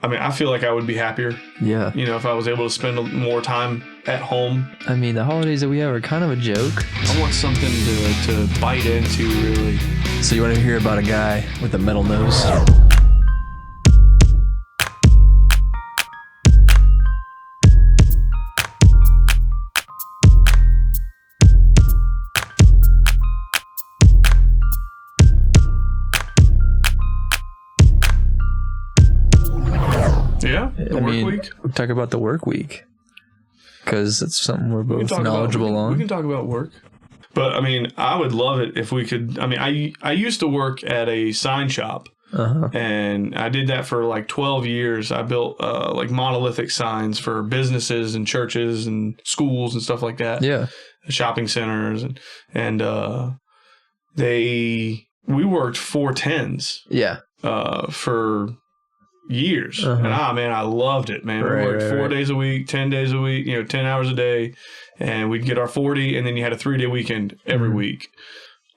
I mean, I feel like I would be happier. Yeah. You know, if I was able to spend more time at home. I mean, the holidays that we have are kind of a joke. I want something to bite into, really. So you want to hear about a guy with a metal nose? Yeah, the work week. We talk about the work week because it's something we're both knowledgeable on. We can talk about work, but I mean, I would love it if we could. I mean, I used to work at a sign shop, and I did that for like 12 years. I built like monolithic signs for businesses and churches and schools and stuff like that. Yeah, shopping centers and we worked 410s. Yeah, for years. And man, I loved it, man. We worked 4 days a week, 10 days a week, 10 hours a day, and we'd get our 40, and then you had a 3-day weekend every week.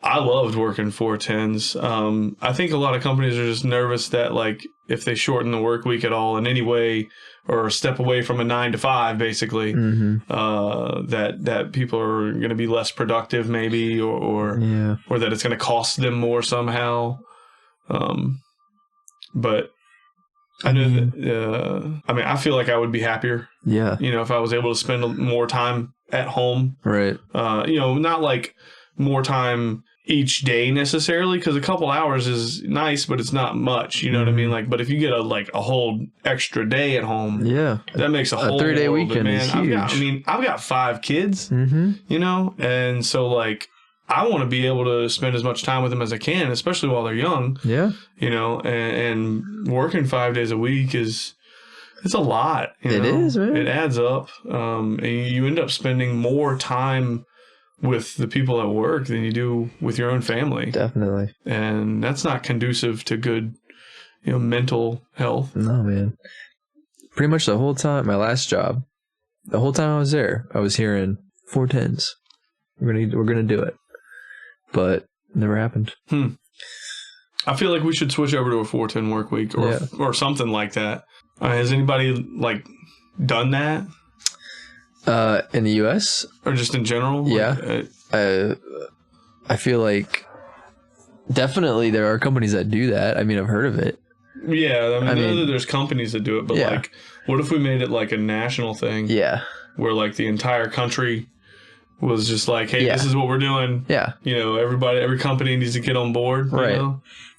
I loved working 410s. I think a lot of companies are just nervous that, like, if they shorten the work week at all in any way or step away from a 9 to 5, basically, that people are going to be less productive, maybe, or that it's going to cost them more somehow. But I know that, I mean, I feel like I would be happier. Yeah. If I was able to spend more time at home. Right. Not like more time each day necessarily, because a couple hours is nice, but it's not much. You know what I mean? Like, but if you get a whole extra day at home, that makes a whole 3-day weekend, man. is huge. I've got 5 kids, and so like, I want to be able to spend as much time with them as I can, especially while they're young. Yeah. And working 5 days a week it's a lot. It is, man. It adds up. And you end up spending more time with the people at work than you do with your own family. Definitely. And that's not conducive to good, mental health. No, man. Pretty much the whole time, my last job, the whole time I was there, I was hearing 410s. We're gonna do it. But never happened. I feel like we should switch over to a 410 work week or something like that. Has anybody like done that? In the U.S. or just in general? Yeah. I feel like definitely there are companies that do that. I mean, I've heard of it. Yeah, I mean there's companies that do it, but like, what if we made it like a national thing? Yeah. Where like the entire country was just like, hey, this is what we're doing. Yeah. Every company needs to get on board. Right.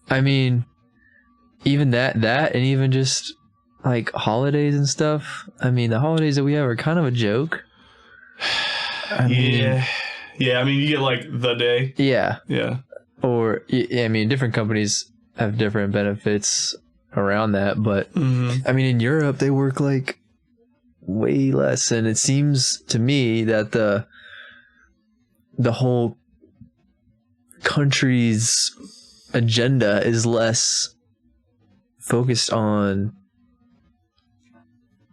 I mean, even that, and even just like holidays and stuff. I mean, the holidays that we have are kind of a joke. I mean, you get like the day. Yeah. Yeah. Or, I mean, different companies have different benefits around that. But, I mean, in Europe, they work like way less. And it seems to me that the whole country's agenda is less focused on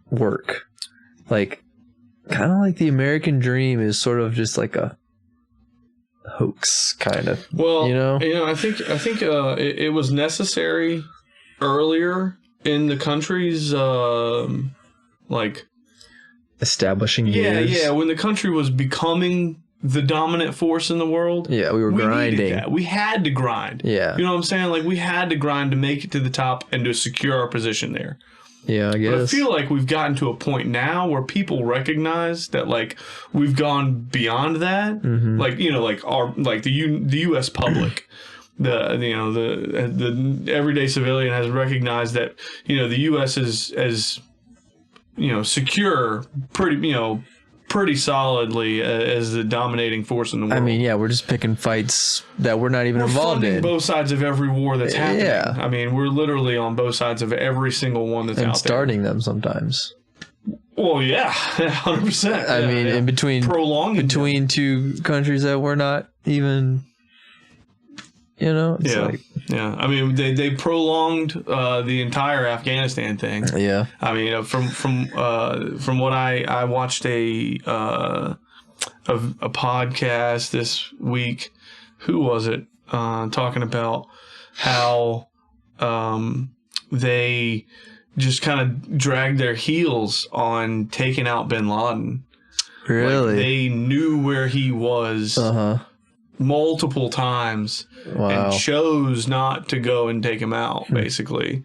work. Like, kind of like the American dream is sort of just like a hoax, kind of. Well, I think it was necessary earlier in the country's like establishing years. Yeah, when the country was becoming the dominant force in the world. Yeah, we were grinding. We had to grind. Yeah. You know what I'm saying? Like, we had to grind to make it to the top and to secure our position there. Yeah, I guess. But I feel like we've gotten to a point now where people recognize that, like, we've gone beyond that. Like, like the U.S. public, the everyday civilian has recognized that, the U.S. is as secure, pretty solidly as the dominating force in the world. I mean, we're just picking fights that we're not even involved in. Both sides of every war that's happening. Yeah. I mean, we're literally on both sides of every single one that's out there. And starting them sometimes. Well, yeah, 100%. I mean, in between two countries that we're not even, it's like... Yeah, I mean, they prolonged the entire Afghanistan thing. Yeah, I mean, from what I watched a podcast this week. Who was it talking about how they just kind of dragged their heels on taking out bin Laden. Really? Like, they knew where he was multiple times and chose not to go and take him out, basically.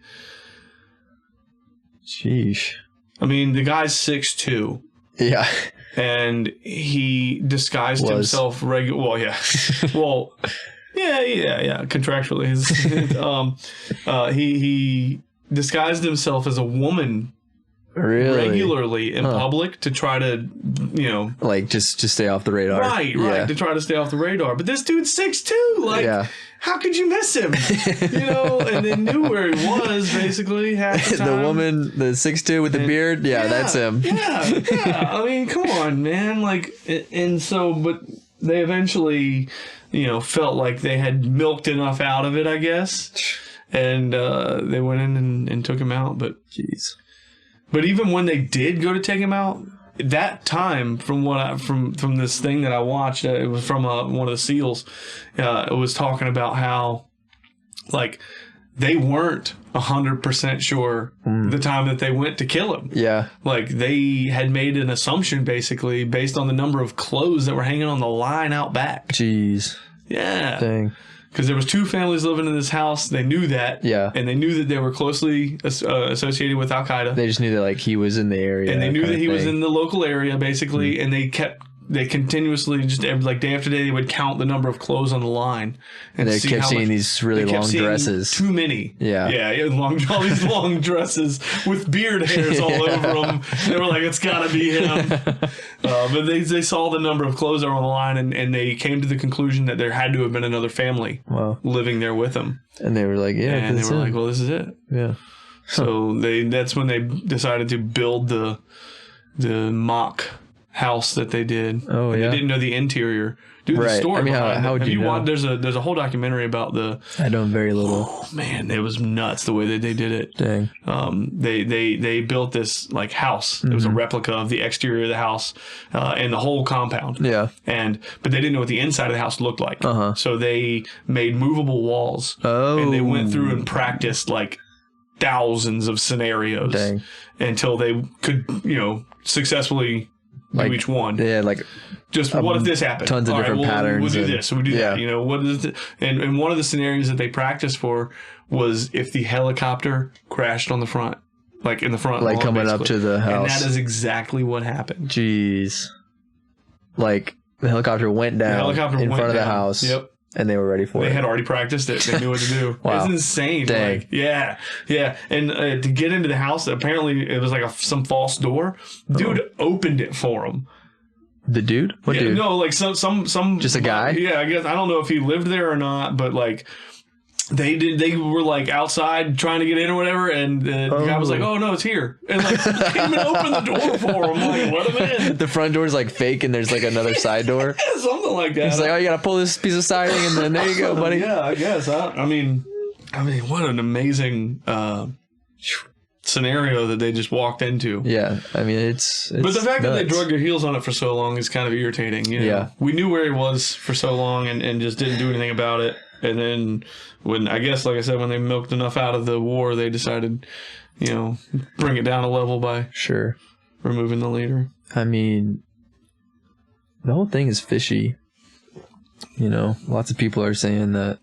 Sheesh. I mean, the guy's 6'2". Yeah. And he disguised himself well, yeah. Well, yeah. Contractually. He disguised himself as a woman regularly in public to try to, like just stay off the radar. Right, to try to stay off the radar. But this dude's 6'2". Like, how could you miss him? And they knew where he was basically half the time. The woman, the 6'2" with the beard, that's him. Yeah. I mean, come on, man. Like, and so, but they eventually, felt like they had milked enough out of it, I guess. And they went in and took him out. But jeez. But even when they did go to take him out, that time, from this thing that I watched, it was from one of the SEALs. It was talking about how, like, they weren't 100% sure the time that they went to kill him. Yeah, like they had made an assumption basically based on the number of clothes that were hanging on the line out back. Jeez. Yeah. Dang. Because there was 2 families living in this house. They knew that. Yeah. And they knew that they were closely associated with Al-Qaeda. They just knew that, like, he was in the area. And they knew that he was in the local area, basically. And they continuously, just like day after day, they would count the number of clothes on the line. And they kept seeing these really long dresses. Too many. Yeah. Yeah, all these long dresses with beard hairs all over them. They were like, it's got to be him. But they saw the number of clothes that were on the line, and they came to the conclusion that there had to have been another family living there with him. And they were like, and they were like, well, this is it. Yeah. So that's when they decided to build the mock house that they did. Oh, yeah. They didn't know the interior. Dude, the story. I mean, how would you know? Watched, there's a whole documentary about the. I know very little. Oh man, it was nuts the way that they did it. Dang. They built this like house. It was a replica of the exterior of the house, and the whole compound. Yeah. But they didn't know what the inside of the house looked like. So they made movable walls. Oh. And they went through and practiced like thousands of scenarios until they could, successfully do each one. Yeah, like just what if this happened? Tons of different patterns. We'll do this. We'll do that. What is it? And one of the scenarios that they practiced for was if the helicopter crashed on the front, like in the front, like lawn, coming up to the house. And that is exactly what happened. Jeez, like the helicopter went down in front of the house. Yep. And they were ready for it. They had already practiced it. They knew what to do. Wow. It's insane. Dang. Like, yeah. And to get into the house, apparently it was like some false door. Dude opened it for him. The dude? What dude? No, like some just a guy? Yeah, I guess I don't know if he lived there or not, but like they were like outside trying to get in or whatever, and the guy was like, "Oh no, it's here," and like came and opened the door for him. Like, let him in. The front door is like fake, and there's like another side door. Yeah, something like that. He's like, "Oh, you gotta pull this piece of siding, and then there you go, buddy." Yeah, I guess. I mean, what an amazing scenario that they just walked into. Yeah, I mean, it's but the fact nuts. that they drug their heels on it for so long is kind of irritating. Yeah, we knew where he was for so long and just didn't do anything about it. And then when, I guess, like I said, when they milked enough out of the war, they decided, bring it down a level by removing the leader. I mean, the whole thing is fishy. Lots of people are saying that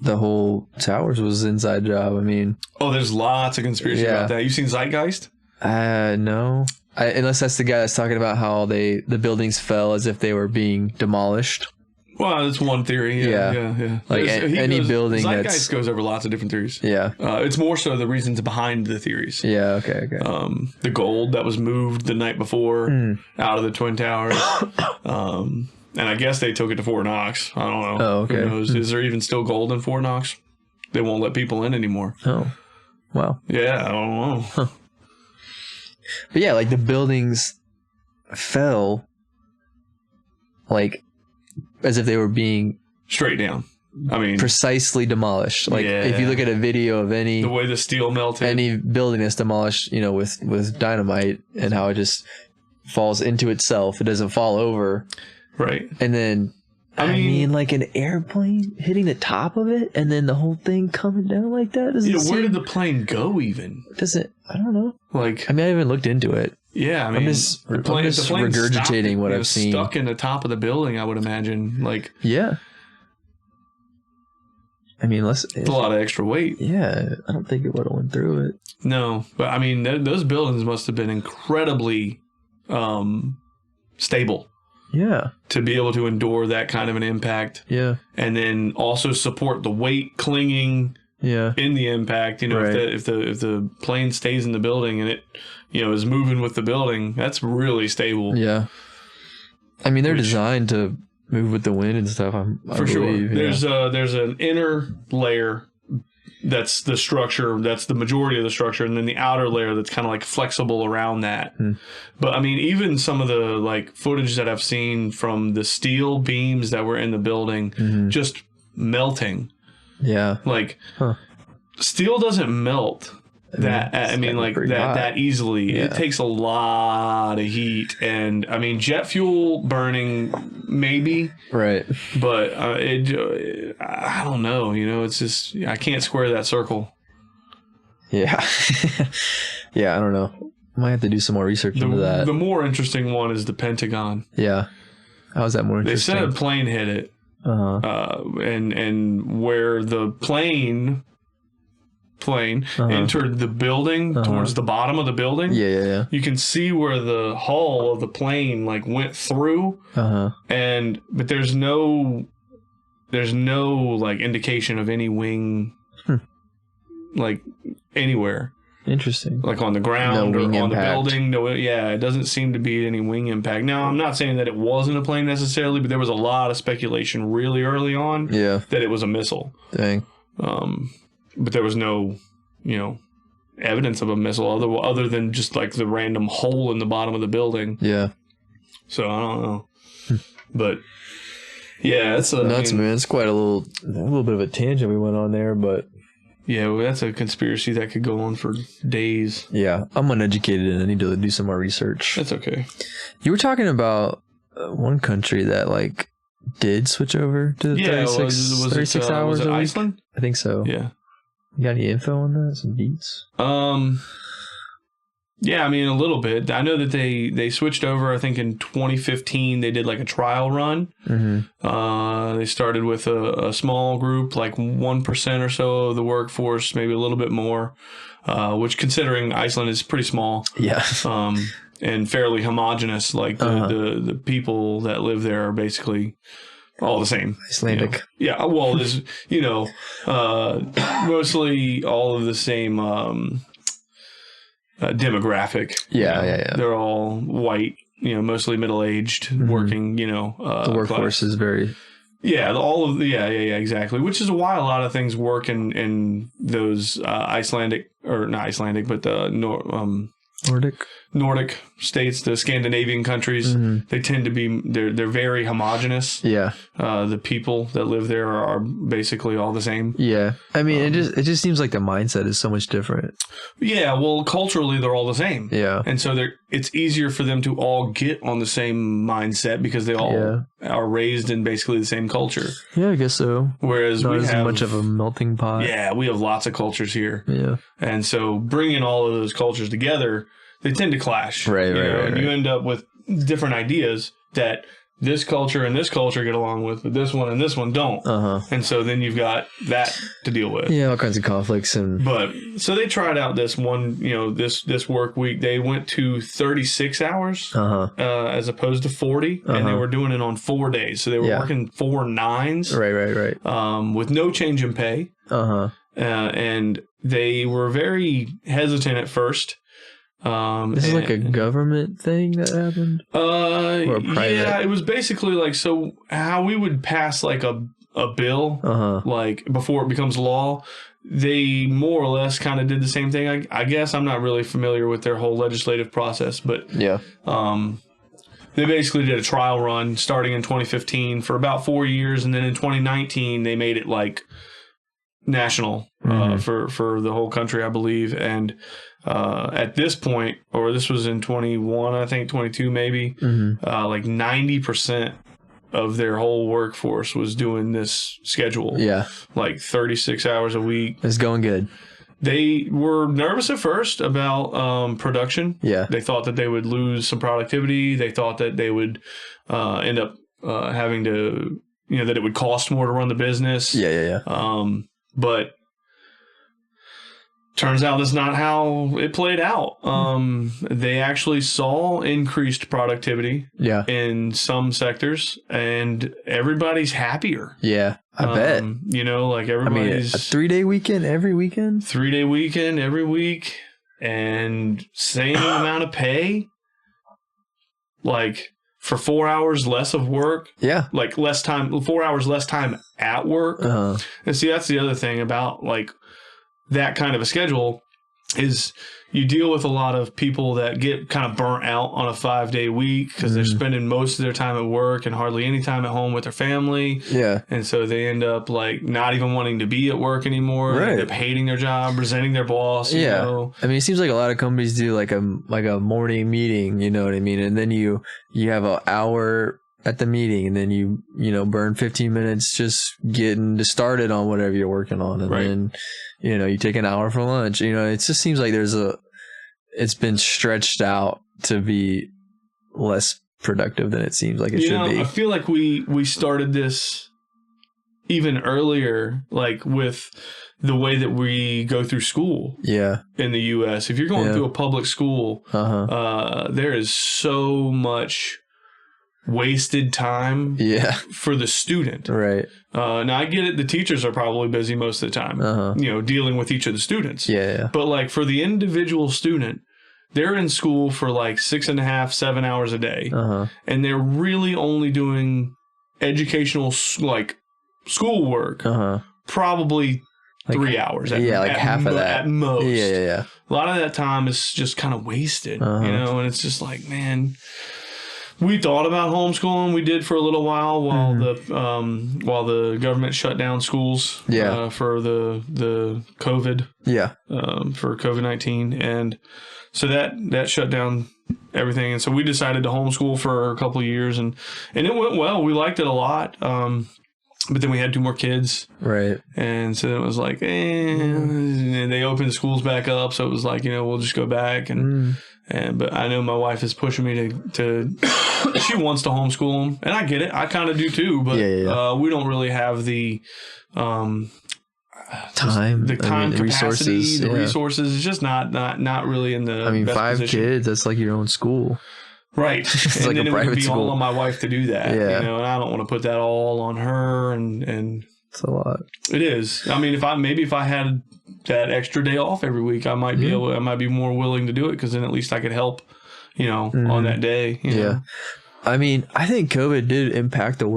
the whole towers was an inside job. I mean, there's lots of conspiracy about that. You seen Zeitgeist? No. Unless that's the guy that's talking about how the buildings fell as if they were being demolished. Well, that's one theory. Yeah. Like any building Zeitgeist goes over lots of different theories. Yeah. It's more so the reasons behind the theories. Yeah, okay. The gold that was moved the night before out of the Twin Towers. And I guess they took it to Fort Knox. I don't know. Oh, okay. Who knows? Is there even still gold in Fort Knox? They won't let people in anymore. Oh, wow. Yeah, I don't know. Huh. But yeah, like the buildings fell like as if they were being straight down. I mean, precisely demolished. Like if you look at a video of the way the steel melted, any building that's demolished, with dynamite, and how it just falls into itself. It doesn't fall over. Right. And then I mean, like an airplane hitting the top of it and then the whole thing coming down like that. Where did the plane go even? I don't know. Like, I mean, I haven't looked into it. Yeah, I mean, I'm just regurgitating what I've seen. Stuck in the top of the building, I would imagine. Like, yeah. I mean, it's a lot of extra weight. Yeah, I don't think it would have went through it. No, but I mean, those buildings must have been incredibly stable. Yeah. To be able to endure that kind of an impact. Yeah. And then also support the weight clinging in the impact. You know, right. if the plane stays in the building and it, is moving with the building, that's really stable. Yeah. I mean, they're designed to move with the wind and stuff. I believe. There's an inner layer that's the structure, that's the majority of the structure, and then the outer layer that's kind of like flexible around that. But I mean, even some of the like footage that I've seen from the steel beams that were in the building just melting. Yeah. Like steel doesn't melt that easily. Yeah. It takes a lot of heat, and I mean, jet fuel burning maybe, right? But I don't know. It's just I can't square that circle. Yeah, yeah. I don't know. Might have to do some more research into that. The more interesting one is the Pentagon. Yeah, how's that more interesting? They said a plane hit it, and where the plane entered the building towards the bottom of the building. Yeah. You can see where the hull of the plane like went through. But there's no like indication of any wing like anywhere. Interesting. Like on the ground or on impact. The building. No, it doesn't seem to be any wing impact. Now, I'm not saying that it wasn't a plane necessarily, but there was a lot of speculation really early on that it was a missile. Dang. But there was no, evidence of a missile other than just like the random hole in the bottom of the building. Yeah. So I don't know. But yeah, it's nuts, man. It's quite a little bit of a tangent we went on there, but yeah, that's a conspiracy that could go on for days. Yeah, I'm uneducated and I need to do some more research. That's okay. You were talking about one country that like did switch over to 36 hours was it a week? Iceland? I think so. Yeah. You got any info on that? Some beats? Yeah, I mean, a little bit. I know that they switched over, I think in 2015, they did like a trial run. They started with a small group, like 1% or so of the workforce, maybe a little bit more, which considering Iceland is pretty small. Yeah. And fairly homogenous. Like the people that live there are basically all the same. Icelandic. Yeah. Well, there's, mostly all of the same demographic. Yeah. They're all white, mostly middle-aged, working, the workforce is very... Yeah, exactly. Which is why a lot of things work in those Icelandic, or not Icelandic, but the Nordic states, the Scandinavian countries. They tend to be they're very homogenous. Yeah. The people that live there are basically all the same. Yeah. I mean, it just seems like the mindset is so much different. Yeah, well, culturally they're all the same. Yeah. And so it's easier for them to all get on the same mindset because they all are raised in basically the same culture. Yeah, I guess so. Whereas not we as have much of a melting pot. Yeah, we have lots of cultures here. Yeah. And so bringing all of those cultures together, they tend to clash. Right. And you end up with different ideas that this culture and this culture get along with, but this one and this one don't. And so then you've got that to deal with. Yeah, all kinds of conflicts. But so they tried out this one, this work week. They went to 36 hours as opposed to 40, and they were doing it on 4 days. So they were working 4 9s. Right. With no change in pay. And they were very hesitant at first. This is like a government thing that happened? Or a private? Yeah, it was basically like, so how we would pass like a bill, like before it becomes law, they more or less kind of did the same thing. I guess I'm not really familiar with their whole legislative process, but yeah. They basically did a trial run starting in 2015 for about 4 years, and then in 2019 they made it like national for the whole country, I believe. And at this point, or this was in 21, I think 22 maybe, like 90% of their whole workforce was doing this schedule. Yeah. Like 36 hours a week. It's going good. They were nervous at first about production. Yeah. They thought that they would lose some productivity. They thought that they would end up having to, that it would cost more to run the business. Yeah. But turns out that's not how it played out. They actually saw increased productivity in some sectors, and everybody's happier. Yeah, I bet. Like everybody's... a 3-day weekend every weekend? 3-day weekend every week, and same amount of pay. Like, for 4 hours less of work. Yeah. Like, 4 hours less time at work. Uh-huh. And see, that's the other thing about, like, that kind of a schedule is you deal with a lot of people that get kind of burnt out on a 5-day week because they're spending most of their time at work and hardly any time at home with their family. Yeah. And so they end up like not even wanting to be at work anymore. Right. They end up hating their job, resenting their boss. Yeah. You know? I mean, it seems like a lot of companies do like a morning meeting, you know what I mean? And then you have an hour at the meeting, and then you burn 15 minutes just getting started on whatever you're working on. And then, you take an hour for lunch. It just seems like it's been stretched out to be less productive than it seems like it should be. I feel like we started this even earlier, like with the way that we go through school. Yeah. In the U.S. If you're going through a public school, there is so much wasted time for the student. Right. Now I get it. The teachers are probably busy most of the time, dealing with each of the students. Yeah. But like for the individual student, they're in school for like 6.5, 7 hours a day. And they're really only doing educational, like schoolwork, probably like 3 hours. Like half of that. At most. Yeah. A lot of that time is just kind of wasted, and it's just like, man, we thought about homeschooling. We did for a little while while the government shut down schools for the COVID for COVID-19, and so that shut down everything. And so we decided to homeschool for a couple of years, and it went well. We liked it a lot. But then we had 2 more kids. Right. And so it was like, and they opened schools back up. So it was like, we'll just go back. But I know my wife is pushing me to she wants to homeschool them. And I get it. I kind of do too. But we don't really have the time, capacity, resources. The resources. It's just not really in the best 5 position. kids, that's like your own school. Right. It's and like then a it would private be school. all on my wife to do that. Yeah. And I don't want to put that all on her, and it's a lot. It is. I mean, if I had that extra day off every week, I might be I might be more willing to do it, because then at least I could help, on that day. You know? I mean, I think COVID did impact the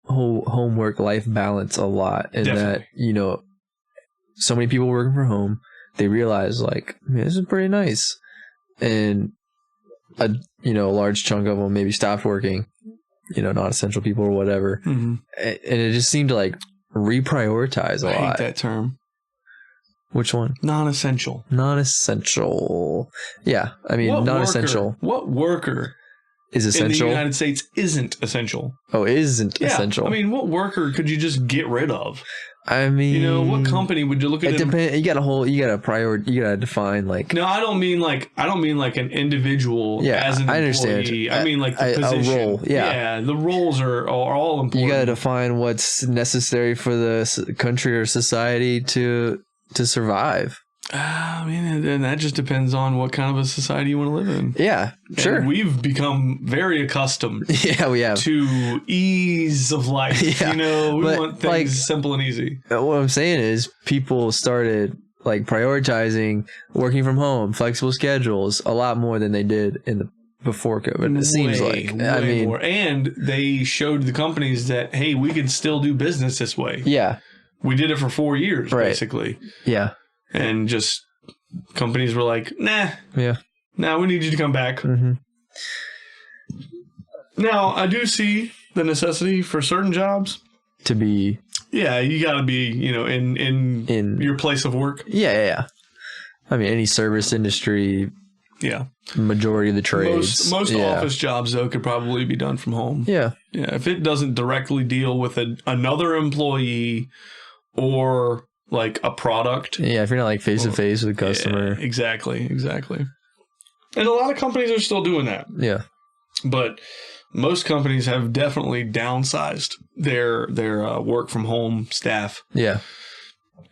home work life balance a lot, and that so many people working from home, they realize like, man, this is pretty nice, and a large chunk of them maybe stopped working, non-essential people or whatever, and it just seemed to like reprioritize a lot. I hate that term. Which one? Non-essential. Yeah, I mean, non-essential. What worker is essential in the United States isn't essential? Oh, isn't essential. I mean, what worker could you just get rid of? I mean, what company would you look at? It depends. You got to define like. No, I don't mean like an individual as an employee. I understand. I mean like the position. A role. Yeah, the roles are all important. You got to define what's necessary for the country or society to survive. I mean, and that just depends on what kind of a society you want to live in. Yeah, sure. And we've become very accustomed. We have to ease of life. We want things like, simple and easy. What I'm saying is, people started like prioritizing working from home, flexible schedules, a lot more than they did before COVID. It seems like. I mean, more. And they showed the companies that, hey, we can still do business this way. Yeah, we did it for 4 years, basically. Yeah. And just companies were like, nah. Yeah. Nah, we need you to come back. Now, I do see the necessity for certain jobs to be. Yeah, you got to be, in your place of work. Yeah. I mean, any service industry, Yeah. Majority of the trades. Most office jobs, though, could probably be done from home. Yeah. Yeah. If it doesn't directly deal with another employee or like a product. Yeah. If you're not like face to face with a customer. Yeah, exactly. And a lot of companies are still doing that. Yeah. But most companies have definitely downsized their work from home staff. Yeah.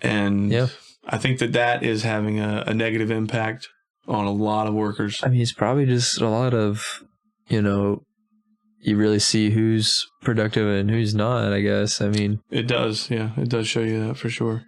And I think that is having a negative impact on a lot of workers. I mean, it's probably just a lot of, you really see who's productive and who's not, I guess. I mean, it does. Yeah, it does show you that for sure.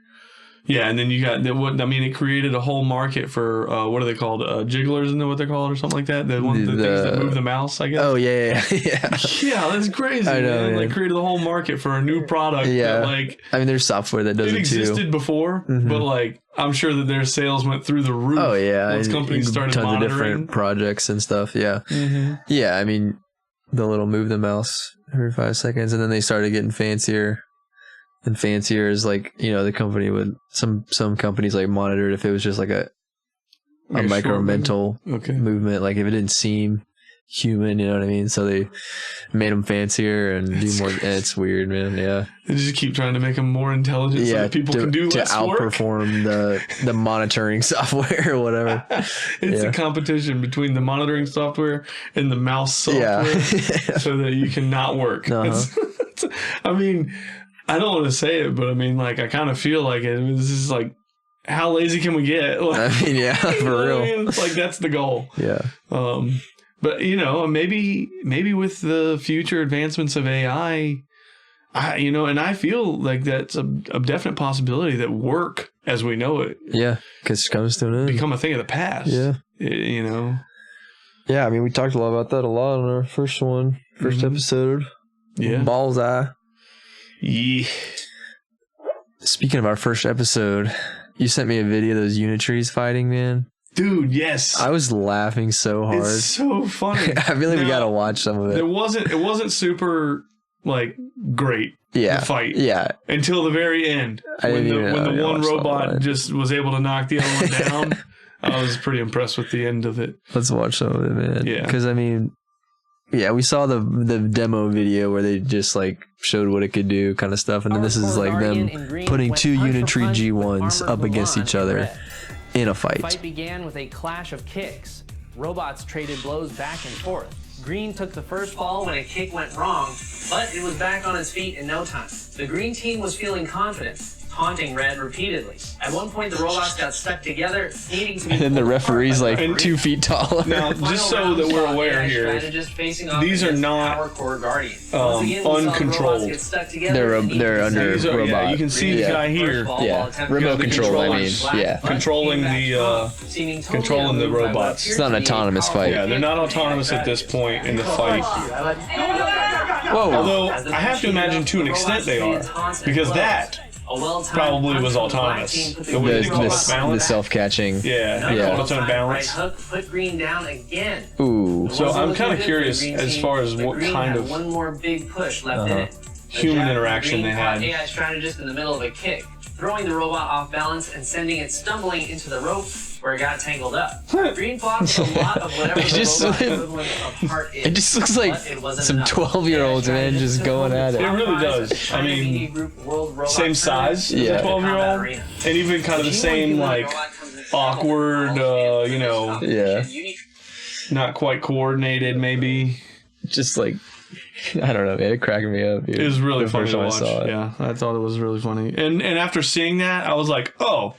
Yeah, and then you got it created a whole market for what are they called? Jigglers, isn't that what they're called, or something like that? The things that move the mouse, I guess. Oh yeah. Yeah, that's crazy. I know, man. Like created a whole market for a new product. Yeah, that, like I mean, there's software that does it too. It existed before, but like I'm sure that their sales went through the roof. Oh yeah, once companies started tons monitoring of different projects and stuff. Yeah, yeah. I mean, the little move the mouse every 5 seconds, and then they started getting fancier. And fancier is like, the company would some companies like monitored if it was just like a micro mental movement, like if it didn't seem human, you know what I mean? So they made them fancier and do more. It's weird, man. Yeah, they just keep trying to make them more intelligent so that people can do less work. To outperform the monitoring software or whatever. It's a competition between the monitoring software and the mouse software, so that you can not work. I mean, I don't want to say it, but I mean, like, I kind of feel like it. This is like, how lazy can we get? Like, I mean, yeah, for real. I mean, it's like, that's the goal. Yeah. But maybe with the future advancements of AI, and I feel like that's a definite possibility that work as we know it, because it comes to an end, become a thing of the past. Yeah. Yeah, I mean, we talked a lot about that on our first episode. Yeah. Ballseye. Yeah. Speaking of our first episode, you sent me a video of those unitrees fighting, man. Dude, yes. I was laughing so hard. It's so funny. I feel like we gotta watch some of it. It wasn't super like great. Yeah. The fight. Yeah. Until the very end. When the one robot just was able to knock the other one down. I was pretty impressed with the end of it. Let's watch some of it, man. Yeah. Because I mean, we saw the demo video where they just like showed what it could do, kind of stuff, and then this is like them putting two Unitree G1s up against each other in a fight. The fight began with a clash of kicks. Robots traded blows back and forth. Green took the first fall when a kick went wrong, but it was back on its feet in no time. The green team was feeling confident, taunting red repeatedly. At one point, the robots got stuck together, needing to be. And then the referee's like 2 feet taller. Now, just so that we're aware here, these are not uncontrolled. They're under robot. Yeah, you can see the guy here. Yeah, remote control. I mean, controlling the robots. It's not an autonomous fight. Yeah, they're not autonomous at this point in the fight. Whoa. Although I have to imagine to an extent they are, because that probably was autonomous. The self-catching. Yeah. Called its own balance. Put green down again. Ooh. So I'm kind of curious as far as what kind of one more big push left in it. human interaction they had. AI strategist in the middle of a kick, throwing the robot off balance and sending it stumbling into the rope where it got tangled up. Green blocks a lot of whatever the robot equivalent of heart is. It just looks like some 12-year-olds, man, just going at it. It really does. I mean, same size as a 12-year-old, and even kind of the same, like, awkward, not quite coordinated, maybe. Just like, I don't know, man. It cracked me up. Dude. It was really funny to watch. Yeah, I thought it was really funny. And after seeing that, I was like, oh,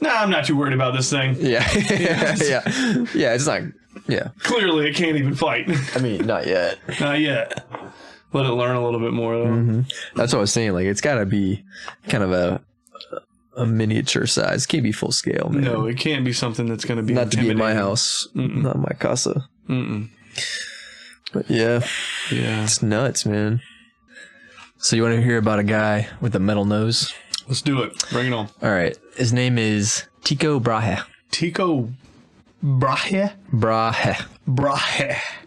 I'm not too worried about this thing. Yeah. Yeah, it's not, Clearly, it can't even fight. I mean, not yet. Not yet. Let it learn a little bit more, though. Mm-hmm. That's what I was saying. Like, it's got to be kind of a miniature size. It can't be full scale, man. No, it can't be something that's going to be not to be in my house. Not my casa. But yeah, it's nuts, man. So you want to hear about a guy with a metal nose? Let's do it. Bring it on. All right. His name is Tycho Brahe. Tycho Brahe? Brahe.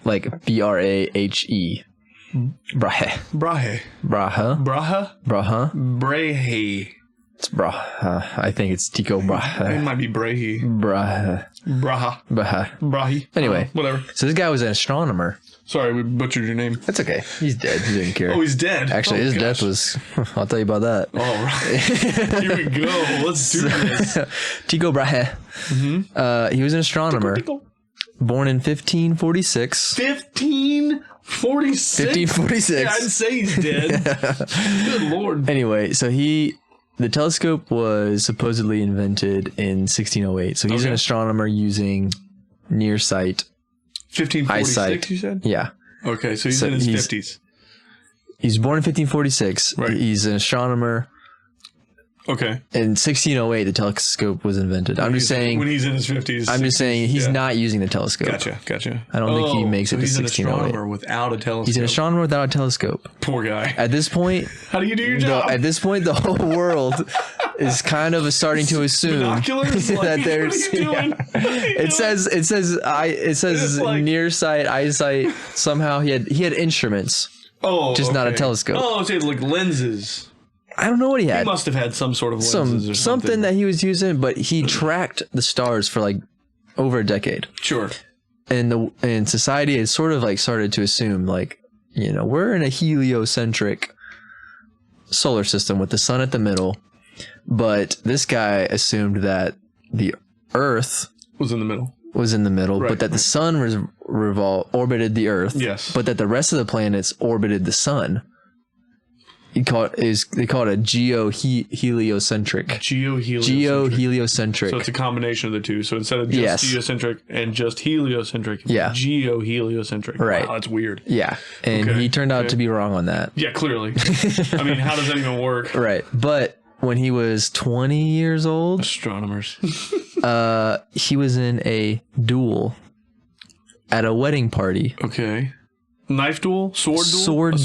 Like Brahe. Brahe. Brahe. Brahe. Brahe. Brahe. Brahe. It's Brahe. I think it's Tycho Brahe. It might be Brahe. Brahe. Anyway, whatever. So this guy was an astronomer. Sorry, we butchered your name. That's okay. He's dead. He didn't care. Oh, he's dead. Actually, his death was... I'll tell you about that. All right. Here we go. Let's do this. Tycho Brahe. He was an astronomer. Born in 1546. 1546? 1546. Yeah, I'd say he's dead. Good Lord. Anyway, so the telescope was supposedly invented in 1608. So he's an astronomer using near sight. 1546, eyesight. You said? Yeah. Okay, so he's in his 50s. He's born in 1546. Right. He's an astronomer. Okay. In 1608, the telescope was invented. I'm just saying... When he's in his 50s. I'm just saying he's not using the telescope. Gotcha. I don't think he makes it to 1608. He's an astronomer without a telescope. He's an astronomer without a telescope. Poor guy. At this point... How do you do your job? At this point, the whole world is kind of starting to assume that there's... It says like, nearsight, eyesight. Somehow he had instruments. Oh, just not a telescope. Oh, so he had like lenses. I don't know what he had. He must have had some sort of lenses or something that he was using, but he tracked the stars for like over a decade. Sure. And society had sort of like started to assume like, you know, we're in a heliocentric solar system with the sun at the middle, but this guy assumed that the Earth was in the middle. Right, but that the sun was orbited the Earth. Yes. But that the rest of the planets orbited the sun. They call it a geo-heliocentric. Geo-heliocentric. So it's a combination of the two. So instead of just geocentric and just heliocentric, geo-heliocentric. Right. Wow, that's weird. Yeah. And he turned out to be wrong on that. Yeah, clearly. I mean, how does that even work? Right. But when he was 20 years old... Astronomers. he was in a duel at a wedding party. Okay. Knife duel? Sword duel? Sword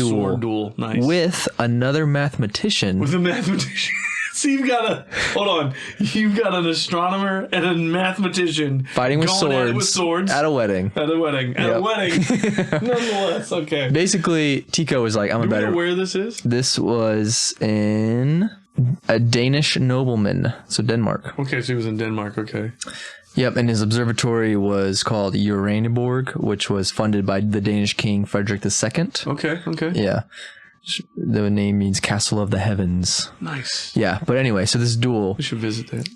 duel. Nice. With another mathematician. With a mathematician. So you've got an astronomer and a mathematician fighting with swords at a wedding. Nonetheless, okay. Basically, Tycho was like, I'm a better... Do you know where this is? This was in a Danish nobleman. So Denmark. Okay, so he was in Denmark, okay. Yep, and his observatory was called Uraniborg, which was funded by the Danish king Frederick II. Okay. Yeah. The name means Castle of the Heavens. Nice. Yeah, but anyway, so this duel... We should visit that.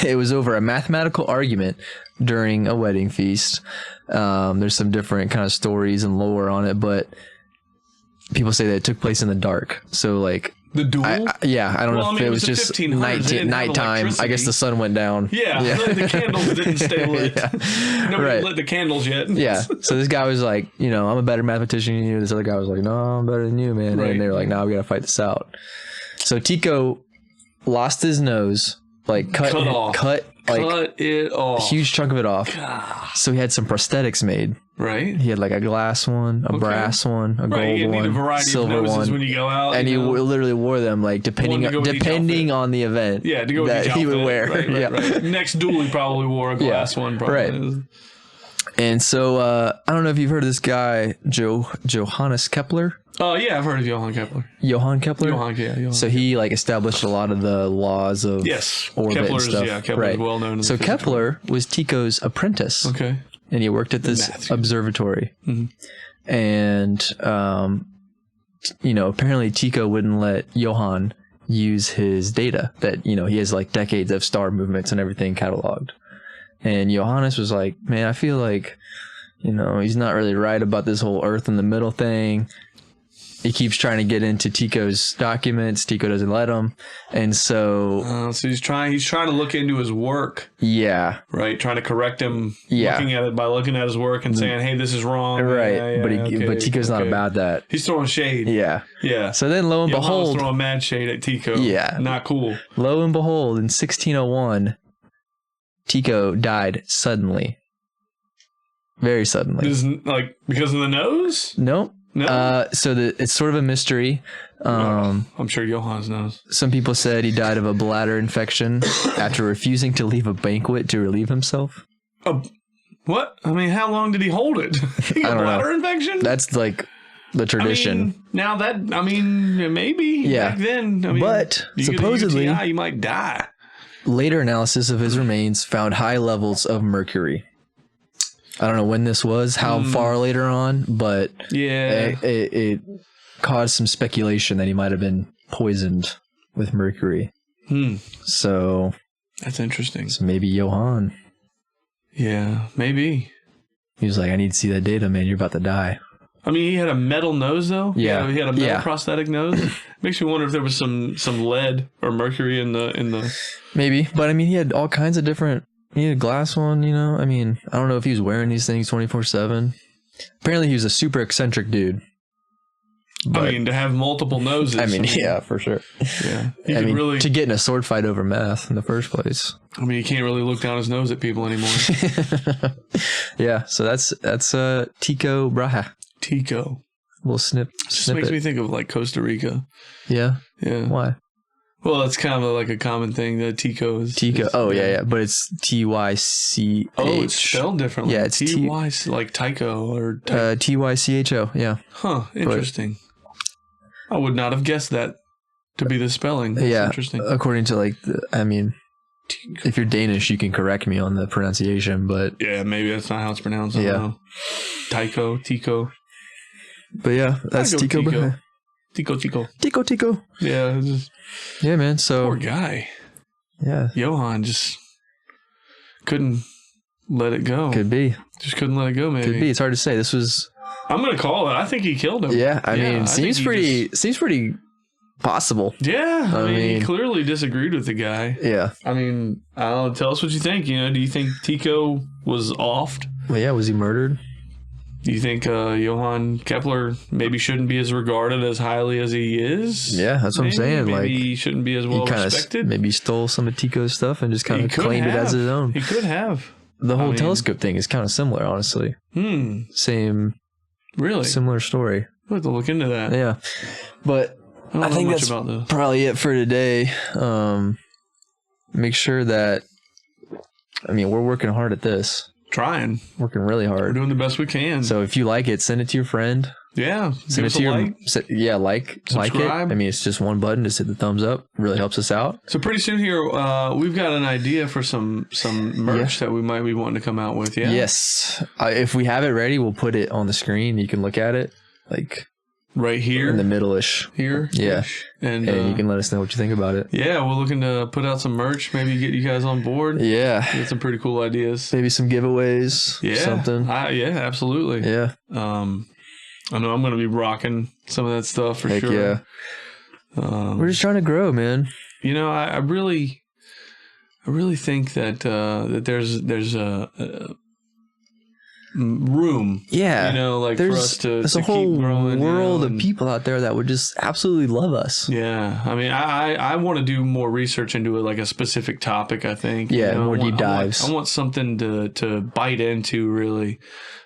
It was over a mathematical argument during a wedding feast. There's some different kind of stories and lore on it, but people say that it took place in the dark. So, like... The duel? I don't know if it was just nighttime. I guess the sun went down. Yeah. The candles didn't stay lit. Nobody lit the candles yet. Yeah. So this guy was like, you know, I'm a better mathematician than you. This other guy was like, no, I'm better than you, man. Right. And they were like, no, we got to fight this out. So Tycho lost his nose, like cut it off. A huge chunk of it off. God. So he had some prosthetics made. Right. He had like a glass one, a brass one, a gold one, silver one. When you go out, and he literally wore them like depending on the event. Yeah, to go that he would wear. Right. Next duel, he probably wore a glass one. Probably. Right. And so I don't know if you've heard of this guy, Johannes Kepler. Oh yeah, I've heard of Johann Kepler. Johann. So he like established a lot of the laws of orbit and stuff. Yeah, Kepler's well known. So Kepler was Tycho's apprentice. Okay. And he worked at this observatory. Mm-hmm. And, you know, apparently Tycho wouldn't let Johann use his data that, you know, he has like decades of star movements and everything cataloged. And Johannes was like, man, I feel like, you know, he's not really right about this whole Earth in the middle thing. He keeps trying to get into Tycho's documents. Tycho doesn't let him. And so... so he's trying to look into his work. Yeah. Right? Trying to correct him. Yeah. Looking at it by looking at his work and saying, hey, this is wrong. Right. But Tycho's not about that. He's throwing shade. Yeah. Yeah. So then lo and behold... Johan's throwing mad shade at Tycho. Yeah. Not cool. Lo and behold, in 1601, Tycho died suddenly. Very suddenly. Because of the nose? Nope. No. So it's sort of a mystery. I'm sure Johannes knows. Some people said he died of a bladder infection after refusing to leave a banquet to relieve himself. What? I mean, how long did he hold it? A bladder infection? That's like the tradition. Maybe back then. But supposedly, UTI, you might die. Later analysis of his remains found high levels of mercury. I don't know when this was, how far later on, but it caused some speculation that he might have been poisoned with mercury. So that's interesting. So maybe Johann. Yeah, maybe. He was like, I need to see that data, man. You're about to die. I mean, he had a metal nose, though. Yeah, he had a metal prosthetic nose. Makes me wonder if there was some lead or mercury in the. Maybe, but I mean, he had all kinds of different. He had a glass one, you know. I mean, I don't know if he was wearing these things 24/7. Apparently, he was a super eccentric dude. But, I mean, to have multiple noses. I mean, yeah, for sure. Yeah, I mean, really, to get in a sword fight over meth in the first place. I mean, you can't really look down his nose at people anymore. Yeah, so that's Tycho Brahe. Tycho. Little snippet. Just makes me think of like Costa Rica. Yeah. Yeah. Why? Well, it's kind of like a common thing that Tycho is. Tycho. Yeah. But it's Tych. Oh, it's spelled differently. Yeah, it's Ty, like Tycho or Tycho. Yeah. Huh. Interesting. I would not have guessed that to be the spelling. That's interesting. According to if you're Danish, you can correct me on the pronunciation, but yeah, maybe that's not how it's pronounced. I don't know. Tycho. But yeah, that's Tycho Brahe. Tycho. Yeah. Yeah, man. So poor guy. Yeah. Johann just couldn't let it go. Could be. Just couldn't let it go, maybe. Could be. It's hard to say. This was. I'm gonna call it. I think he killed him. Yeah. I mean, seems pretty possible. Yeah. I mean, he clearly disagreed with the guy. Yeah. I mean, I don't know. Tell us what you think. You know, do you think Tycho was offed? Well, yeah. Was he murdered? Do you think Johannes Kepler maybe shouldn't be as regarded as highly as he is? Yeah, that's what I'm saying. Maybe he shouldn't be as well respected. Maybe he stole some of Tycho's stuff and just kind of claimed it as his own. He could have. The whole telescope thing is kind of similar, honestly. Same. Really? Similar story. We'll have to look into that. Yeah. But I think that's probably it for today. Make sure that, we're working hard at this. Working really hard. We're doing the best we can. So if you like it, send it to your friend. Yeah. Send it to your like it. I mean, it's just one button. Just hit the thumbs up. Really helps us out. So pretty soon here, we've got an idea for some merch that we might be wanting to come out with. Yeah. Yes. If we have it ready, we'll put it on the screen. You can look at it right here in the middle-ish. Here. Yeah. And you can let us know what you think about it. Yeah, we're looking to put out some merch, maybe get you guys on board. Yeah. Get some pretty cool ideas. Maybe some giveaways. Yeah. Something. Yeah, absolutely. Yeah. I know I'm going to be rocking some of that stuff for sure. Yeah. We're just trying to grow, man. You know, I really think that there's a room. Yeah. You know, for us to there's a whole world of people out there that would just absolutely love us. Yeah. I mean, I want to do more research into it, like a specific topic, I think. Yeah, more deep dives. I want something to bite into, really.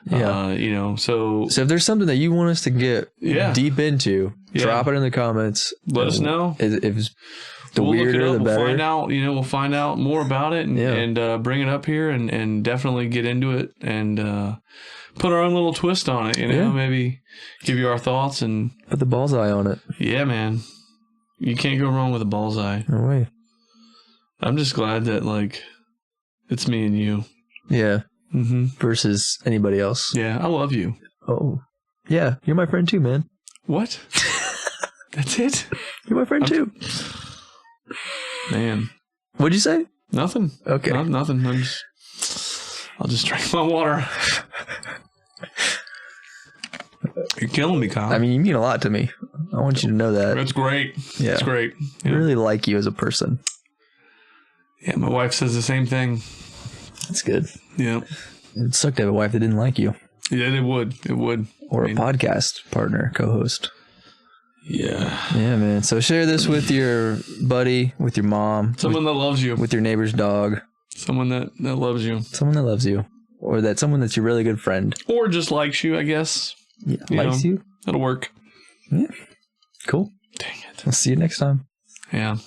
Yeah. So if there's something that you want us to get deep into, drop it in the comments. Let us know. If the weirder, the better. We'll find out more about it and bring it up here and definitely get into it and put our own little twist on it. Maybe give you our thoughts and put the Ballseye on it. Yeah, man. You can't go wrong with a Ballseye. No way. I'm just glad that it's me and you. Yeah. Versus anybody else. Yeah, I love you. Oh, yeah. You're my friend too, man. What? That's it? You're my friend too. Man. What'd you say? Nothing. Okay. Nothing. I'll just drink my water. You're killing me, Kyle. I mean, you mean a lot to me. I want you to know that. That's great. Yeah. It's great. I really like you as a person. Yeah, my wife says the same thing. That's good. Yeah. It'd suck to have a wife that didn't like you. Yeah, it would. It would. Or a podcast partner, co-host. Yeah. Yeah, man. So share this with your buddy, with your mom. Someone that loves you. With your neighbor's dog. Someone that loves you. Someone that loves you. Or someone that's your really good friend. Or just likes you, I guess. Yeah, likes you. That'll work. Yeah. Cool. Dang it. I'll see you next time. Yeah.